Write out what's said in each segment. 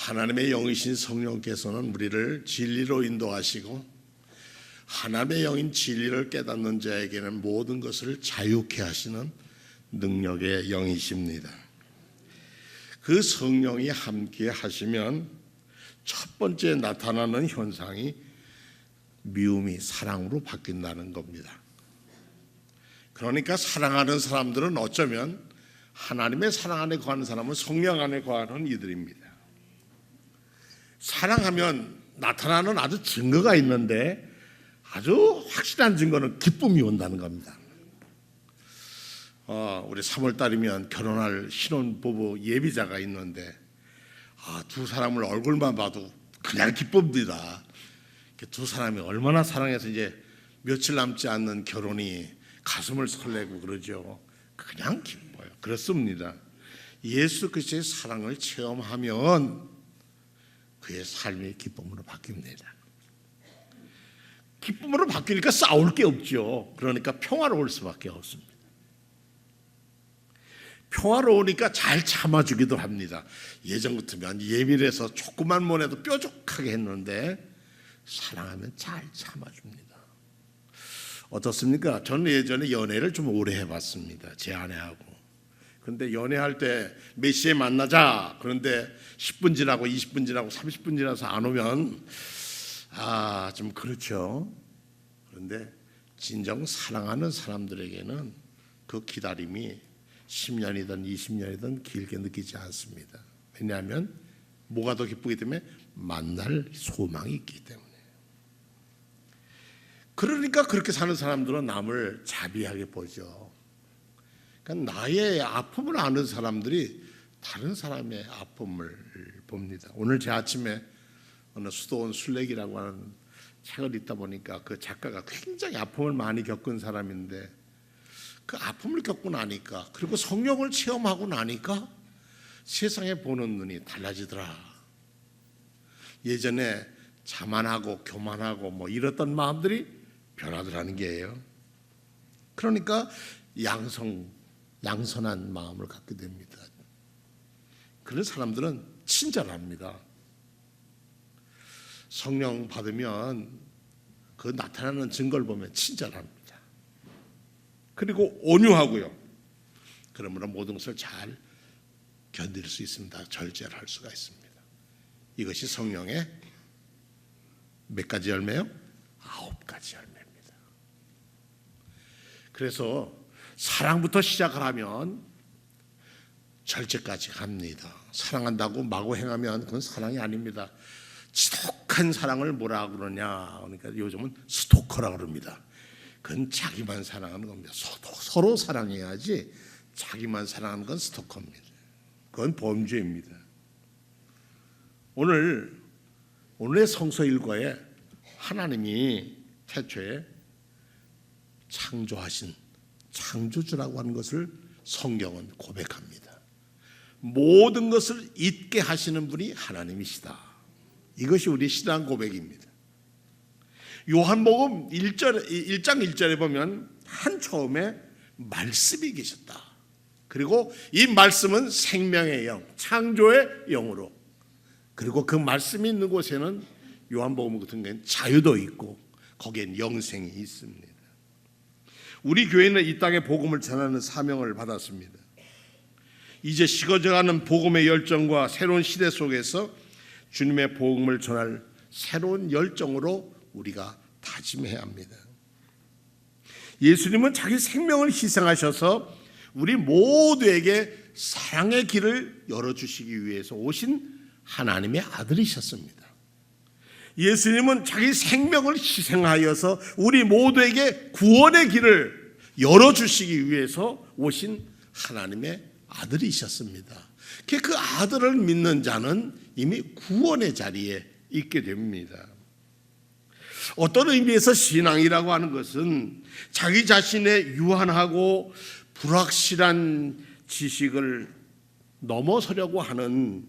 하나님의 영이신 성령께서는 우리를 진리로 인도하시고 하나님의 영인 진리를 깨닫는 자에게는 모든 것을 자유케 하시는 능력의 영이십니다. 그 성령이 함께 하시면 첫 번째 나타나는 현상이 미움이 사랑으로 바뀐다는 겁니다. 그러니까 사랑하는 사람들은 어쩌면 하나님의 사랑 안에 거하는 사람은 성령 안에 거하는 이들입니다. 사랑하면 나타나는 아주 증거가 있는데 아주 확실한 증거는 기쁨이 온다는 겁니다. 우리 3월 달이면 결혼할 신혼부부 예비자가 있는데 두 사람을 얼굴만 봐도 그냥 기쁩니다. 두 사람이 얼마나 사랑해서 이제 며칠 남지 않는 결혼이 가슴을 설레고 그러죠. 그냥 기뻐요. 그렇습니다. 예수 그리스도의 사랑을 체험하면 그의 삶이 기쁨으로 바뀝니다. 기쁨으로 바뀌니까 싸울 게 없죠. 그러니까 평화로울 수밖에 없습니다. 평화로우니까 잘 참아주기도 합니다. 예전 같으면 예민해서 조그만 못해도 뾰족하게 했는데 사랑하면 잘 참아줍니다. 어떻습니까? 저는 예전에 연애를 좀 오래 해봤습니다. 제 아내하고. 그런데 연애할 때 몇 시에 만나자. 그런데 10분 지나고 20분 지나고 30분 지나서 안 오면 좀 그렇죠. 그런데 진정 사랑하는 사람들에게는 그 기다림이 10년이든 20년이든 길게 느끼지 않습니다. 왜냐하면 뭐가 더 기쁘기 때문에 만날 소망이 있기 때문에. 그러니까 그렇게 사는 사람들은 남을 자비하게 보죠. 그러니까 나의 아픔을 아는 사람들이 다른 사람의 아픔을 봅니다. 오늘 제 아침에 어느 수도원 순례기라고 하는 책을 읽다 보니까 그 작가가 굉장히 아픔을 많이 겪은 사람인데 그 아픔을 겪고 나니까 그리고 성령을 체험하고 나니까 세상에 보는 눈이 달라지더라. 예전에 자만하고 교만하고 뭐 이랬던 마음들이 변하더라는 게예요. 그러니까 양선한 마음을 갖게 됩니다. 그런 사람들은 친절합니다. 성령 받으면 그 나타나는 증거를 보면 친절합니다. 그리고 온유하고요. 그러므로 모든 것을 잘 견딜 수 있습니다. 절제를 할 수가 있습니다. 이것이 성령의 몇 가지 열매요? 9가지 열매입니다. 그래서 사랑부터 시작을 하면 절제까지 갑니다. 사랑한다고 마구 행하면 그건 사랑이 아닙니다. 지독한 사랑을 뭐라 그러냐? 그러니까 요즘은 스토커라고 그럽니다. 그건 자기만 사랑하는 겁니다. 서로 사랑해야지 자기만 사랑하는 건 스토커입니다. 그건 범죄입니다. 오늘의 성서 일과에 하나님이 태초에 창조하신 창조주라고 하는 것을 성경은 고백합니다. 모든 것을 잊게 하시는 분이 하나님이시다. 이것이 우리 신앙 고백입니다. 요한복음 1장 1절에 보면 한 처음에 말씀이 계셨다. 그리고 이 말씀은 생명의 영, 창조의 영으로, 그리고 그 말씀이 있는 곳에는 요한복음 같은 경우는 자유도 있고 거기엔 영생이 있습니다. 우리 교회는 이 땅에 복음을 전하는 사명을 받았습니다. 이제 식어져가는 복음의 열정과 새로운 시대 속에서 주님의 복음을 전할 새로운 열정으로 우리가 다짐해야 합니다. 예수님은 자기 생명을 희생하셔서 우리 모두에게 사랑의 길을 열어주시기 위해서 오신 하나님의 아들이셨습니다. 예수님은 자기 생명을 희생하여서 우리 모두에게 구원의 길을 열어주시기 위해서 오신 하나님의 아들이셨습니다. 그 아들을 믿는 자는 이미 구원의 자리에 있게 됩니다. 어떤 의미에서 신앙이라고 하는 것은 자기 자신의 유한하고 불확실한 지식을 넘어서려고 하는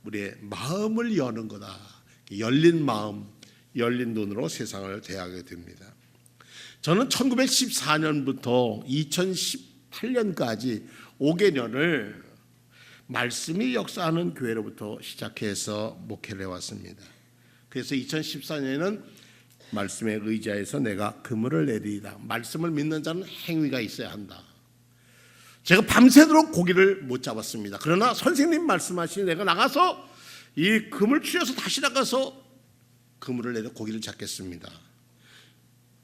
우리의 마음을 여는 거다. 열린 마음, 열린 눈으로 세상을 대하게 됩니다. 저는 1914년부터 2018년까지 5개년을 말씀이 역사하는 교회로부터 시작해서 목회를 해왔습니다. 그래서 2014년에는 말씀에 의지해서 내가 그물을 내리이다. 말씀을 믿는 자는 행위가 있어야 한다. 제가 밤새도록 고기를 못 잡았습니다. 그러나 선생님 말씀하시니 내가 나가서 이 그물 추려서 다시 나가서 그물을 내려 고기를 잡겠습니다.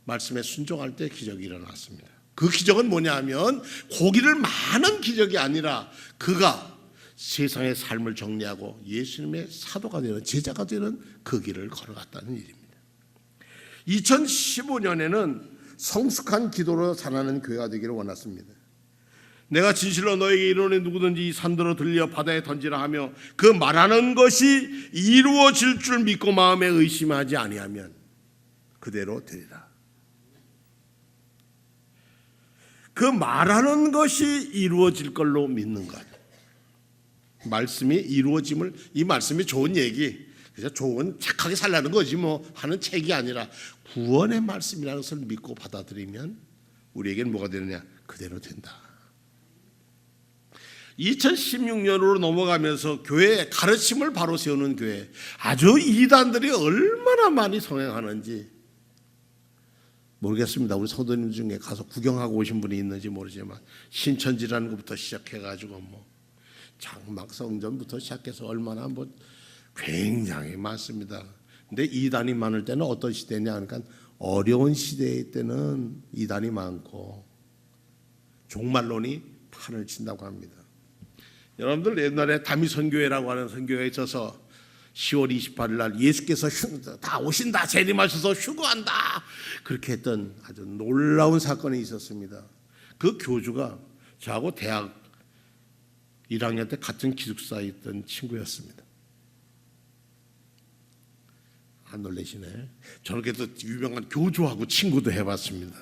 말씀에 순종할 때 기적이 일어났습니다. 그 기적은 뭐냐 하면 고기를 많은 기적이 아니라 그가 세상의 삶을 정리하고 예수님의 사도가 되는, 제자가 되는 그 길을 걸어갔다는 일입니다. 2015년에는 성숙한 기도로 자라는 교회가 되기를 원했습니다. 내가 진실로 너에게 이르노니 누구든지 이 산들어 들려 바다에 던지라 하며 그 말하는 것이 이루어질 줄 믿고 마음에 의심하지 아니하면 그대로 되리라. 그 말하는 것이 이루어질 걸로 믿는 것. 말씀이 이루어짐을, 이 말씀이 좋은 얘기, 그래서 좋은 착하게 살라는 거지 뭐 하는 책이 아니라 구원의 말씀이라는 것을 믿고 받아들이면 우리에게는 뭐가 되느냐? 그대로 된다. 2016년으로 넘어가면서 교회의 가르침을 바로 세우는 교회, 아주 이단들이 얼마나 많이 성행하는지 모르겠습니다. 우리 성도님 중에 가서 구경하고 오신 분이 있는지 모르지만 신천지라는 것부터 시작해가지고 뭐 장막성전부터 시작해서 얼마나 뭐 굉장히 많습니다. 근데 이단이 많을 때는 어떤 시대냐 하니까 어려운 시대일 때는 이단이 많고 종말론이 판을 친다고 합니다. 여러분들 옛날에 다미선교회라고 하는 선교회에 있어서 10월 28일 날 예수께서 다 오신다, 재림하셔서 휴거한다 그렇게 했던 아주 놀라운 사건이 있었습니다. 그 교주가 저하고 대학 1학년 때 같은 기숙사에 있던 친구였습니다. 안 놀라시네. 저렇게 또 유명한 교주하고 친구도 해봤습니다.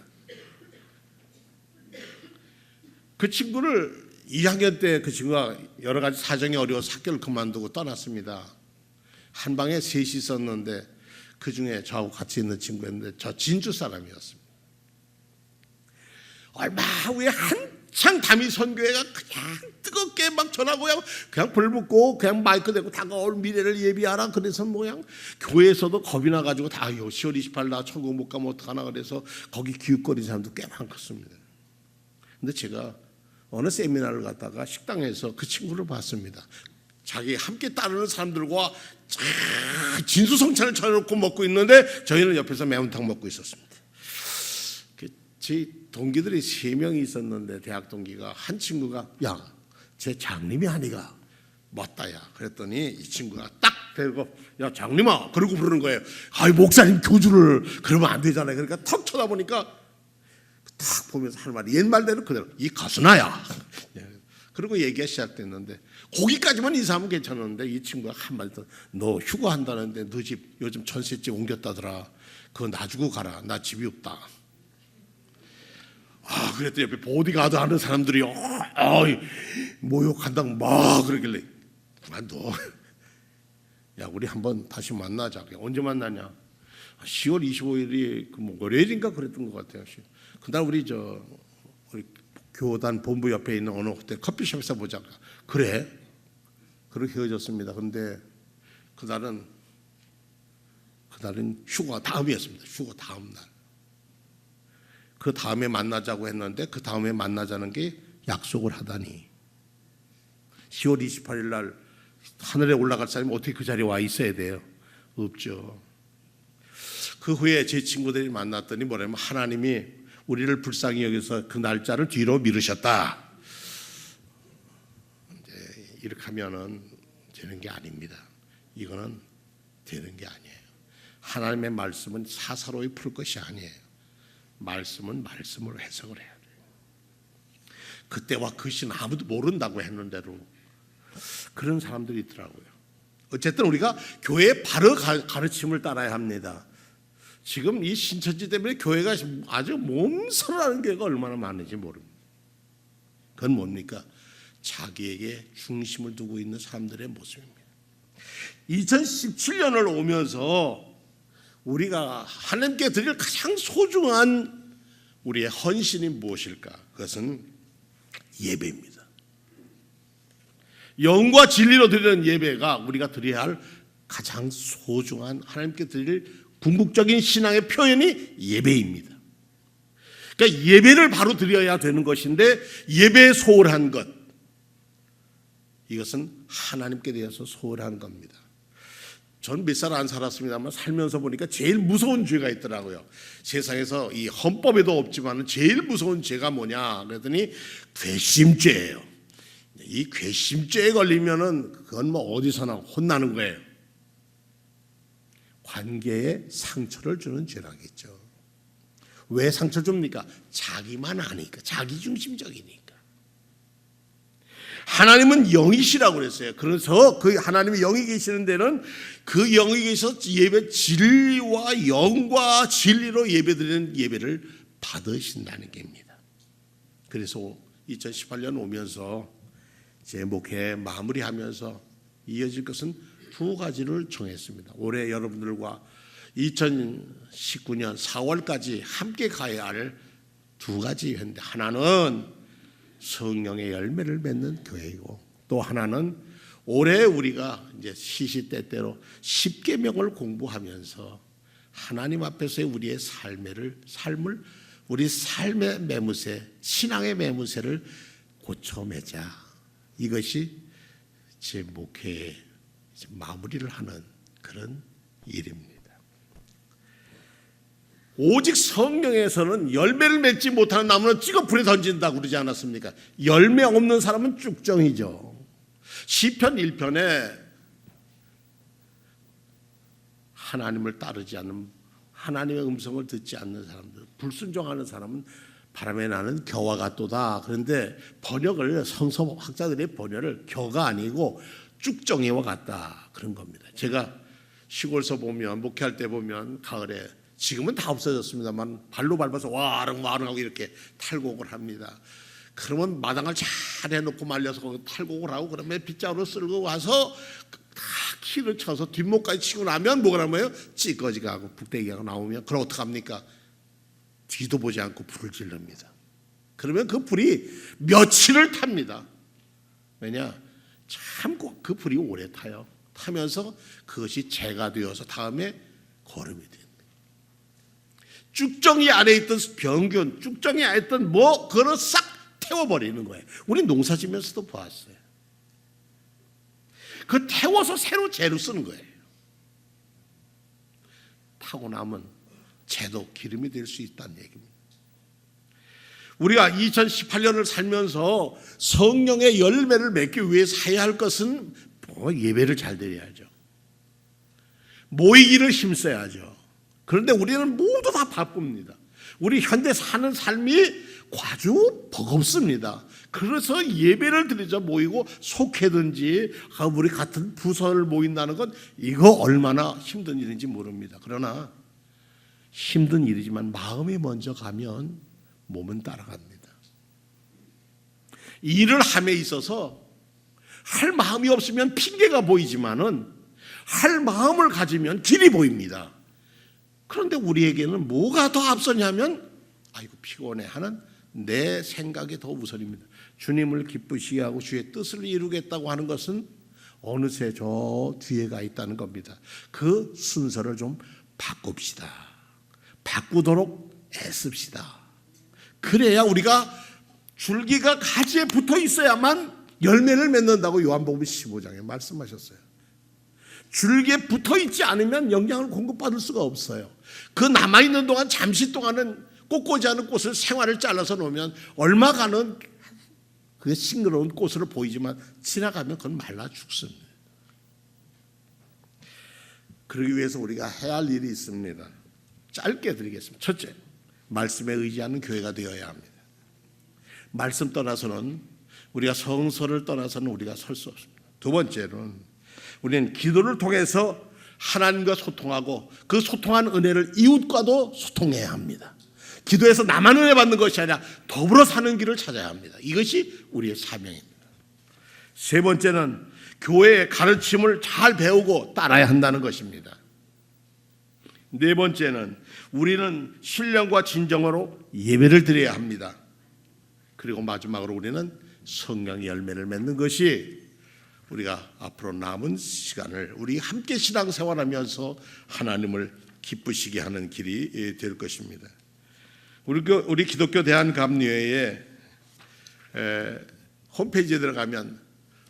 그 친구를 2학년 때 그 친구가 여러 가지 사정이 어려워서 학교를 그만두고 떠났습니다. 한 방에 셋이 있었는데 그 중에 저하고 같이 있는 친구였는데 저 진주 사람이었습니다. 얼마 후에 한창 담임 선교회가 그냥 뜨겁게 막 전하고 그냥 불 붙고 그냥 마이크 대고 다가올 미래를 예비하라 그래서 뭐야 교회에서도 겁이 나가지고 다 10월 28일 나 천국 못 가면 어떡하나 그래서 거기 기웃거리는 사람도 꽤 많겠습니다. 근데 제가 어느 세미나를 갔다가 식당에서 그 친구를 봤습니다. 자기 함께 따르는 사람들과 진수성찬을 차려놓고 먹고 있는데 저희는 옆에서 매운탕 먹고 있었습니다. 제 동기들이 3명이 있었는데 대학 동기가 한 친구가 야, 제 장님이 아니가 맞다야 그랬더니 이 친구가 딱 대고 야 장님아 그러고 부르는 거예요. 아이 목사님 교주를 그러면 안 되잖아요. 그러니까 턱 쳐다보니까 딱 보면서 하는 말이 옛말대로 그대로 이 가수나야. 그리고 얘기가 시작됐는데 거기까지만 인사하면 괜찮았는데 이 친구가 한마디 더 너 휴가한다는데 너 집 요즘 전셋집 옮겼다더라. 그거 놔주고 가라. 나 집이 없다. 아 그랬더니 옆에 보디가드 하는 사람들이 모욕한다고 막 그러길래 너 야 우리 한번 다시 만나자. 언제 만나냐? 10월 25일이 그 뭐 월요일인가 그랬던 것 같아요. 그날 우리 교단 본부 옆에 있는 어느 호텔 커피숍에서 보자. 그래 그렇게 헤어졌습니다. 그런데 그날은 휴가 다음이었습니다. 휴가 다음 날. 그 다음에 만나자고 했는데 그 다음에 만나자는 게 약속을 하다니 10월 28일 날 하늘에 올라갈 사람이 어떻게 그 자리에 와 있어야 돼요? 없죠. 그 후에 제 친구들이 만났더니 뭐냐면 하나님이 우리를 불쌍히 여기서 그 날짜를 뒤로 미루셨다. 이제 이렇게 하면은 되는 게 아닙니다. 이거는 되는 게 아니에요. 하나님의 말씀은 사사로이 풀 것이 아니에요. 말씀은 말씀으로 해석을 해야 돼요. 그때와 그 시는 아무도 모른다고 했는데도 그런 사람들이 있더라고요. 어쨌든 우리가 교회의 바로 가르침을 따라야 합니다. 지금 이 신천지 때문에 교회가 아주 몸살하는 교회가 얼마나 많은지 모릅니다. 그건 뭡니까? 자기에게 중심을 두고 있는 사람들의 모습입니다. 2017년을 오면서 우리가 하나님께 드릴 가장 소중한 우리의 헌신이 무엇일까? 그것은 예배입니다. 영과 진리로 드리는 예배가 우리가 드려야 할 가장 소중한 하나님께 드릴 궁극적인 신앙의 표현이 예배입니다. 그러니까 예배를 바로 드려야 되는 것인데 예배에 소홀한 것, 이것은 하나님께 대해서 소홀한 겁니다. 전 몇 살 안 살았습니다만 살면서 보니까 제일 무서운 죄가 있더라고요. 세상에서 이 헌법에도 없지만 제일 무서운 죄가 뭐냐 그랬더니 괘씸죄예요. 이 괘씸죄에 걸리면은 그건 뭐 어디서나 혼나는 거예요. 관계에 상처를 주는 죄라겠죠. 왜 상처 줍니까? 자기만 아니까, 자기중심적이니까. 하나님은 영이시라고 그랬어요. 그래서 그 하나님의 영이 계시는 데는 그 영이 계셔서 예배 진리와 영과 진리로 예배드리는 예배를 받으신다는 겁니다. 그래서 2018년 오면서 제 목회 마무리하면서 이어질 것은 두 가지를 정했습니다. 올해 여러분들과 2019년 4월까지 함께 가야 할 두 가지였는데, 하나는 성령의 열매를 맺는 교회이고, 또 하나는 올해 우리가 이제 시시때때로 십계명을 공부하면서 하나님 앞에서의 우리의 삶을 우리 삶의 매무새, 신앙의 매무새를 고쳐매자. 이것이 제 목회의 마무리를 하는 그런 일입니다. 오직 성령에서는 열매를 맺지 못하는 나무는 찍어 불에 던진다고 그러지 않았습니까? 열매 없는 사람은 쭉정이죠. 시편 1편에 하나님을 따르지 않는, 하나님의 음성을 듣지 않는 사람들, 불순종하는 사람은 바람에 나는 겨와 같도다. 그런데 번역을, 성서학자들의 번역을 겨가 아니고 쭉정이와 같다 그런 겁니다. 제가 시골서 보면, 목회할 때 보면 가을에, 지금은 다 없어졌습니다만 발로 밟아서 와릉와릉하고 이렇게 탈곡을 합니다. 그러면 마당을 잘 해놓고 말려서 거기 탈곡을 하고 그러면 빗자루로 쓸고 와서 다 키를 쳐서 뒷목까지 치고 나면 뭐가 나면 찌꺼기가 하고 북대기가 나오면 그럼 어떡합니까? 뒤도 보지 않고 불을 질릅니다. 그러면 그 불이 며칠을 탑니다. 왜냐? 참 그 불이 오래 타요. 타면서 그것이 재가 되어서 다음에 거름이 됩니다. 쭉정이 안에 있던 병균, 쭉정이 안에 있던 그걸 싹 태워버리는 거예요. 우리 농사 지면서도 보았어요. 그 태워서 새로 재로 쓰는 거예요. 타고 나면 재도 기름이 될 수 있다는 얘기입니다. 우리가 2018년을 살면서 성령의 열매를 맺기 위해서 해야 할 것은 예배를 잘 드려야죠. 모이기를 힘써야죠. 그런데 우리는 모두 다 바쁩니다. 우리 현대 사는 삶이 아주 버겁습니다. 그래서 예배를 드리자 모이고 속회든지 우리 같은 부서를 모인다는 건 이거 얼마나 힘든 일인지 모릅니다. 그러나 힘든 일이지만 마음이 먼저 가면 몸은 따라갑니다. 일을 함에 있어서 할 마음이 없으면 핑계가 보이지만은 할 마음을 가지면 길이 보입니다. 그런데 우리에게는 뭐가 더 앞서냐면 아이고 피곤해 하는 내 생각이 더 우선입니다. 주님을 기쁘시게 하고 주의 뜻을 이루겠다고 하는 것은 어느새 저 뒤에가 있다는 겁니다. 그 순서를 좀 바꿉시다. 바꾸도록 애씁시다. 그래야 우리가 줄기가 가지에 붙어 있어야만 열매를 맺는다고 요한복음 15장에 말씀하셨어요. 줄기에 붙어 있지 않으면 영양을 공급받을 수가 없어요. 그 남아있는 동안 잠시 동안은 꽃꽂이 않은 꽃을 생화를 잘라서 놓으면 얼마 가는 그게 싱그러운 꽃으로 보이지만 지나가면 그건 말라 죽습니다. 그러기 위해서 우리가 해야 할 일이 있습니다. 짧게 드리겠습니다. 첫째, 말씀에 의지하는 교회가 되어야 합니다. 말씀 떠나서는 우리가 성서를 떠나서는 우리가 설 수 없습니다. 두 번째는 우리는 기도를 통해서 하나님과 소통하고 그 소통한 은혜를 이웃과도 소통해야 합니다. 기도해서 나만 은혜 받는 것이 아니라 더불어 사는 길을 찾아야 합니다. 이것이 우리의 사명입니다. 세 번째는 교회의 가르침을 잘 배우고 따라야 한다는 것입니다. 네 번째는 우리는 신령과 진정으로 예배를 드려야 합니다. 그리고 마지막으로 우리는 성령의 열매를 맺는 것이 우리가 앞으로 남은 시간을 우리 함께 신앙생활하면서 하나님을 기쁘시게 하는 길이 될 것입니다. 우리 기독교 대한감리회의 홈페이지에 들어가면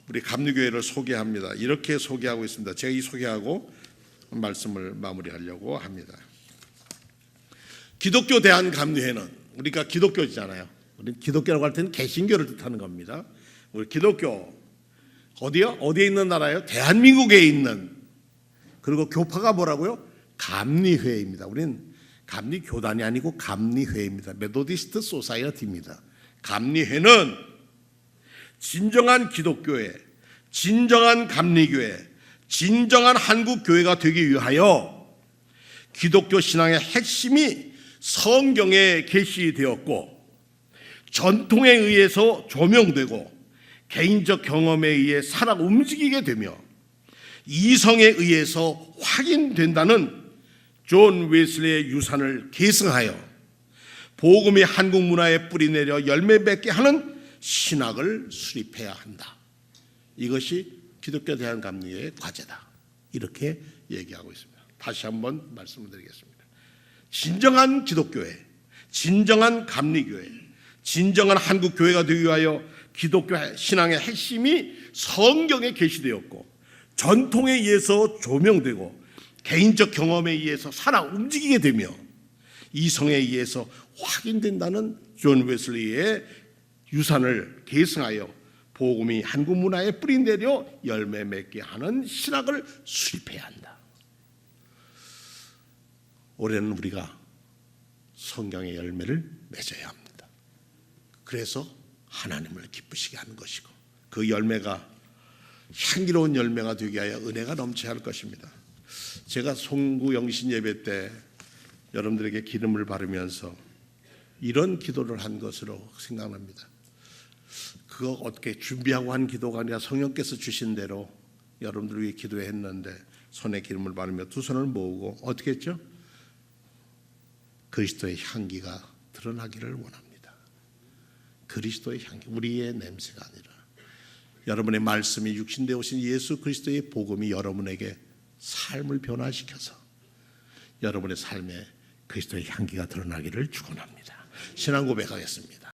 우리 감리교회를 소개합니다. 이렇게 소개하고 있습니다. 제가 이 소개하고 말씀을 마무리하려고 합니다. 기독교 대한감리회는 우리가 기독교잖아요. 우리 기독교라고 할 때는 개신교를 뜻하는 겁니다. 우리 기독교 어디요? 어디에 있는 나라예요? 대한민국에 있는. 그리고 교파가 뭐라고요? 감리회입니다. 우리는 감리교단이 아니고 감리회입니다. 메소디스트 소사이어티입니다. 감리회는 진정한 기독교회, 진정한 감리교회, 진정한 한국교회가 되기 위하여 기독교 신앙의 핵심이 성경에 계시되었고 전통에 의해서 조명되고 개인적 경험에 의해 살아 움직이게 되며 이성에 의해서 확인된다는 존 웨슬리의 유산을 계승하여 복음이 한국 문화에 뿌리내려 열매 맺게 하는 신학을 수립해야 한다. 이것이 기독교 대한감리회의 과제다. 이렇게 얘기하고 있습니다. 다시 한번 말씀을 드리겠습니다. 진정한 기독교회, 진정한 감리교회, 진정한 한국교회가 되기 위하여 기독교 신앙의 핵심이 성경에 계시되었고 전통에 의해서 조명되고 개인적 경험에 의해서 살아 움직이게 되며 이성에 의해서 확인된다는 존 웨슬리의 유산을 계승하여 복음이 한국 문화에 뿌리내려 열매 맺게 하는 신학을 수립해야 한다. 올해는 우리가 성경의 열매를 맺어야 합니다. 그래서 하나님을 기쁘시게 하는 것이고 그 열매가 향기로운 열매가 되게 하여 은혜가 넘쳐야 할 것입니다. 제가 송구 영신 예배 때 여러분들에게 기름을 바르면서 이런 기도를 한 것으로 생각납니다. 그거 어떻게 준비하고 한 기도가 아니라 성령께서 주신 대로 여러분들 위해 기도했는데 손에 기름을 바르며 두 손을 모으고 어떻게 했죠? 그리스도의 향기가 드러나기를 원합니다. 그리스도의 향기, 우리의 냄새가 아니라 여러분의 말씀이 육신되어 오신 예수 그리스도의 복음이 여러분에게 삶을 변화시켜서 여러분의 삶에 그리스도의 향기가 드러나기를 축원합니다. 신앙 고백하겠습니다.